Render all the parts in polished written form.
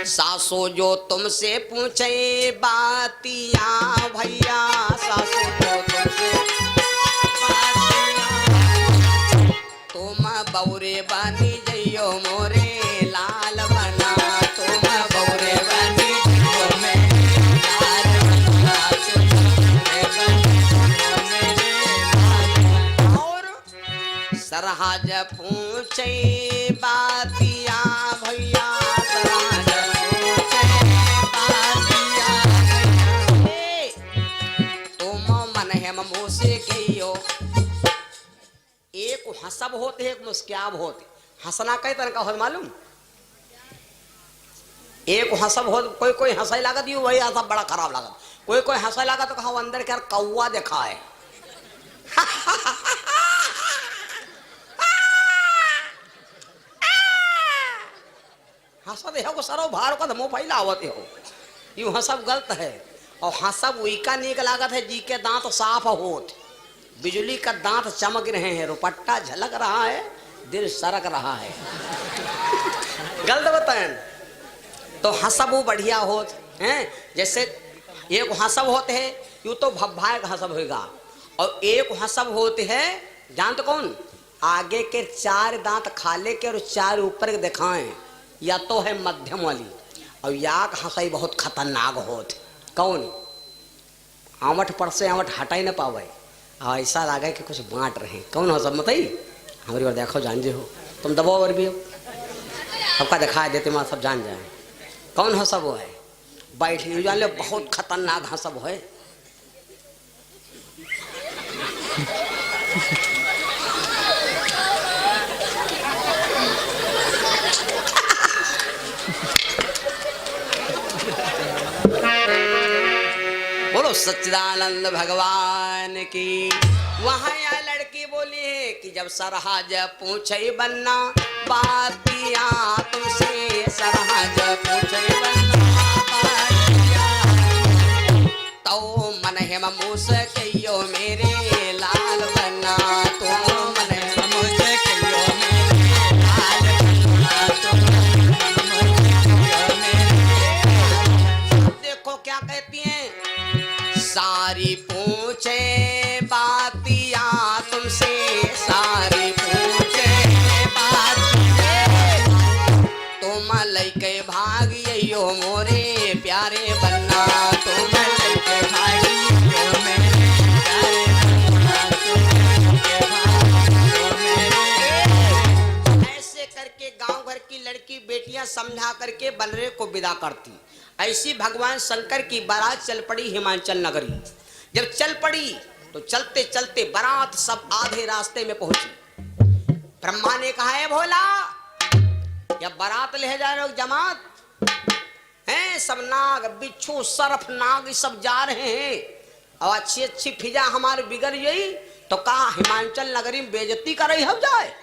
सासू जो तुमसे पूछे बातियां भैया, सासू जो तुमसे बातियां, तुम बौरे बनी जइयो मोरे लाल बना, तुम बौरे बनी जइयो मेरे लाल बना, तुम बौरे बनी जइयो मेरे लाल बना। और सरहज पूछे बातियां भैया, सरहज पूछे बातियां भैया, तुम मन हेम मुँह से कहियो। एक हंसब होते है, एक मुस्क्याब होते। हंसना कई तरह का हो मालूम? एक हंसब हो, कोई कोई हंसाई लागत यू वही हंसब बड़ा खराब लागत, कोई कोई हंसाई लागत तो कहा अंदर क्या कौवा देखा है। हंसत हो सरो भार का मुंह फैला होते हो, यूं हंसब गलत है। और हंसब वही का नीक लागत है जी के दांत साफ होत, बिजली का दांत चमक रहे हैं, रुपट्टा झलक रहा है, दिल सरक रहा है। गलत बताएं तो हंसब वो बढ़िया होत हैं। जैसे एक हंसब होते हैं यूं तो भब्भाए का हंसब होगा, और एक हंसब होते हैं जानते कौन? आगे के 4 दांत खाले के और 4 ऊपर के दिखाएं, या तो है मध्यम वाली। और याक हंसाई बहुत खतरनाक होत। कौन? आमठ पर से आमठ हटा ही ना पावे, ऐसा लगा कि कुछ बांट रहे। कौन हो सब बताई? हमारी बार देखो जान जे हो, तुम दबाओ और भी हो, सबका दिखा देते माँ सब जान जाए कौन हो सब वो है। बैठ जान ले, बहुत खतरनाक हंसब है। बोलो सच्चिदानंद भगवान की। वहां यह लड़की बोली है कि जब सरहज पूछे बन्ना बातियां तुमसे, सरहज पूछे बन्ना बातियां, तो मन हेम मुँह से कहियो मेरे लाल बन्ना, तो मन हेम मुँह से कहियो मेरे लाल बन्ना, तो मन हेम मुँह से कहियो मेरे। देखो क्या कहती हैं, सारी पूछे बातियां तुमसे, सारी पूछे बातियां, तुम लइके भागियो मोरे प्यारे बन्ना, तुम लइके भागियो मेरे प्यारे बन्ना, तुम लइके भागियो मेरे। ऐसे करके गांव भर की लड़की बेटियां समझा करके बलरे को विदा करती। ऐसी भगवान शंकर की बारात चल पड़ी हिमाचल नगरी। जब चल पड़ी तो चलते चलते बारात सब आधे रास्ते में पहुंची। ब्रह्मा ने कहा है भोला, या बारात ले जा रहे हो जमात हैं, सब नाग बिच्छू सर्फ नाग सब जा रहे हैं, और अच्छी अच्छी फिजा हमारे बिगड़ गई तो कहा हिमाचल नगरी में बेइज्जती कर रही हो जाए।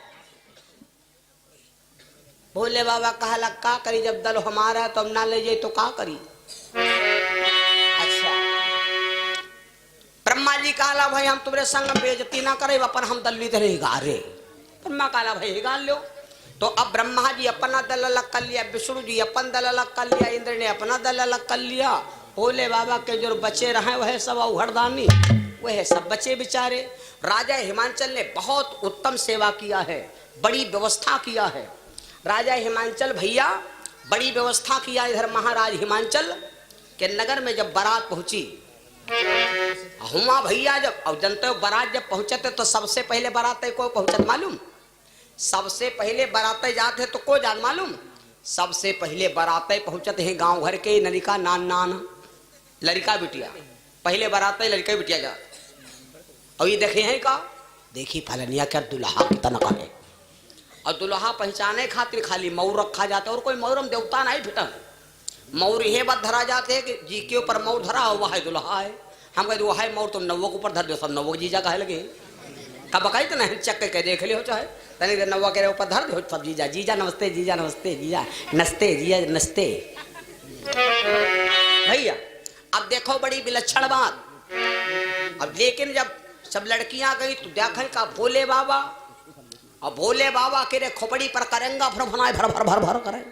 भोले बाबा कहा लग का करी, जब दल हमारा तो हम ना ले जाए तो का करी। अच्छा ब्रह्मा जी कहला भाई हम तुम्हारे संग बेइज्जती ना करे, पर हम दलित रहेगा रे। ब्रह्मा कहला भाई गाल लो। तो अब ब्रह्मा जी अपना दल अलग कर लिया, विष्णु जी अपन दल अलग कर लिया, इंद्र ने अपना दल अलग कर लिया। भोले बाबा के जो बच्चे रहे वह सब उघड़दानी, वह सब बच्चे बेचारे। राजा हिमाचल ने बहुत उत्तम सेवा किया है, बड़ी व्यवस्था किया है। राजा हिमाचल भैया बड़ी व्यवस्था किया। इधर महाराज हिमाचल के नगर में जब बारात पहुंची, हुआ भैया जब, और जनते हो बारात जब पहुंचते तो सबसे पहले बारात को पहुंचत मालूम? सबसे पहले बारात जाते तो को जान मालूम? सबसे पहले बारात पहुंचते हैं गांव घर के लड़का नान नान लड़का बिटिया, पहले बारात लड़का बिटिया जा। और ये देखे हैं का, देखी फलनिया क्या दुल्हा कितना का है। और दुल्हा पहचाने खातिर खाली मऊर रखा जाता है, और कोई मऊरम देवता नहीं फिटन। मऊर ये बात धरा जाते हैं कि जी के ऊपर मऊर धरा हो वह है दुल्हा है। हम कहते वह है मऊर तुम नवो के ऊपर धर दो, सब नवो जीजा कहे लगे कब बकाई तो नहीं चक्के के देख लियो, चाहे तनी देर नवा के ऊपर धर दो सब जीजा जीजा नमस्ते जीजा नमस्ते जीजा नस्ते जीजा नस्ते। भैया अब देखो बड़ी विलक्षण बात। अब लेकिन जब सब लड़कियां गई तो देखें का भोले बाबा, और भोले बाबा के रे खोपड़ी पर करेंगा भर भर भर भर भर भर करें।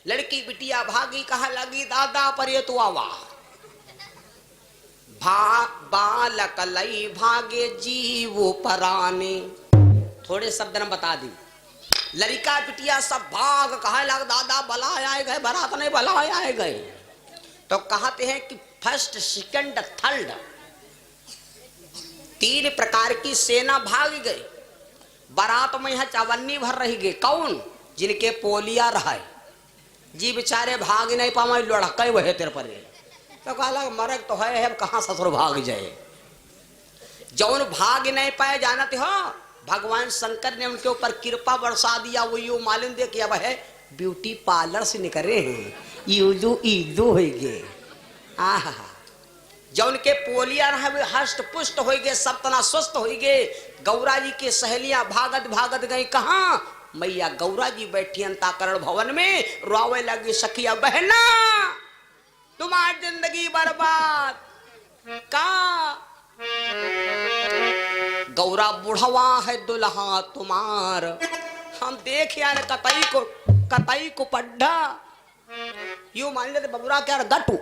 लड़की बिटिया भागी, कहा लगी दादा पर ये तो आवा बालक लई भागे जीव पराने। थोड़े शब्द ने बता दी। लड़का बिटिया सब भाग, कहा लग दादा बलाए आए गए, बारात नहीं बलाए आए गए। तो कहते हैं कि फर्स्ट सेकंड थर्ड 3 प्रकार की सेना भाग गई। बारात में यहां चवन्नी भर रही गई। कौन? जिनके पोलिया रहा जी बेचारे भाग नहीं पावे, लड़का वह तेरे पर। तो कहा मरक तो है, कहां ससुर भाग जाए। जौन भाग नहीं पाए जानते हो, भगवान शंकर ने उनके ऊपर कृपा बरसा दिया। वो यू मालूम दे कि अब है ब्यूटी पार्लर से निकले हैं, ईदू हो गए। आहा, जौन के पोलिया रहे हष्ट पुष्ट हो गए, सब तना स्वस्थ हो गए। गौरा जी के सहेलियां भागत भागत गई। कहां? मैया गौरा जी बैठी अंताकरण भवन में, रोवे लगी सखिया बहना तुम्हारी जिंदगी बर्बाद का। गौरा बुढ़वा है दुल्हा तुम्हार, हम देख यार कतई को पड्ढा यू मान लेते बबुरा क्या गटू।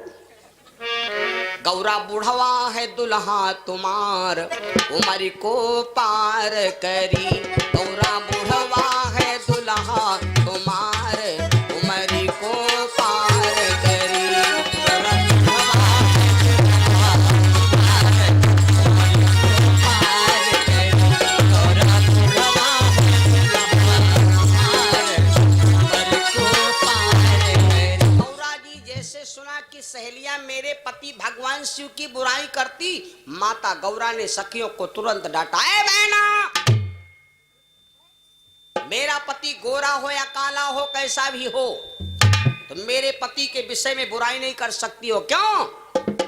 गौरा बुढ़वा है दुल्हा तुम्हार, उमर को पार करी। गौरा बुढ़वा है दुल्हा तुम्हार, उमर को पार करी। सुना कि सहेलियां मेरे पति भगवान शिव की बुराई करती, माता गौरा ने सखियों को तुरंत डांटा। ए बहना, मेरा पति गोरा हो या काला हो, कैसा भी हो, तो मेरे पति के विषय में बुराई नहीं कर सकती हो। क्यों?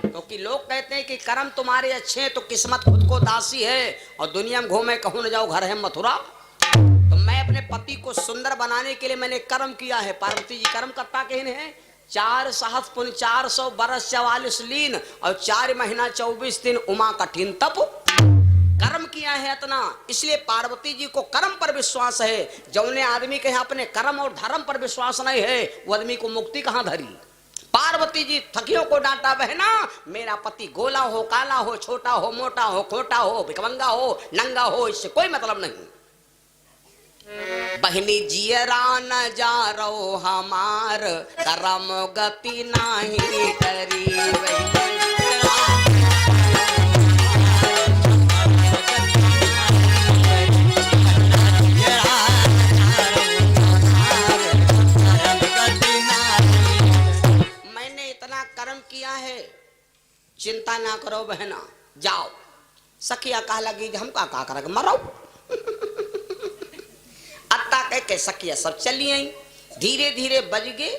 क्योंकि लोग कहते हैं कि कर्म तुम्हारे अच्छे हैं तो किस्मत खुद को दासी है, और दुनिया में घूमे कहूं न जाओ घर है मथुरा। तो मैं अपने पति को सुंदर बनाने के लिए मैंने कर्म किया है। पार्वती जी कर्म करता कहने हैं 4 सहस्र पुण्य 400 बरस 44 लीन और 4 महीना 24 दिन उमा कठिन तप कर्म किया है इतना। इसलिए पार्वती जी को कर्म पर विश्वास है। जौने आदमी के यहाँ अपने कर्म और धर्म पर विश्वास नहीं है, वो आदमी को मुक्ति कहां धरी। पार्वती जी थकियों को डांटा, बहना मेरा पति गोला हो काला हो, छोटा हो मोटा हो, खोटा हो भिकमंगा हो नंगा हो, इससे कोई मतलब नहीं। बहनी जियरा न जा रो हमार, करम गति नहीं करी। मैंने इतना कर्म किया है, चिंता ना करो बहना, जाओ। सखिया कहा लगी हम का करेंगे, मरो। अत्ता कह के सखिया सब चली आई। धीरे धीरे बज गए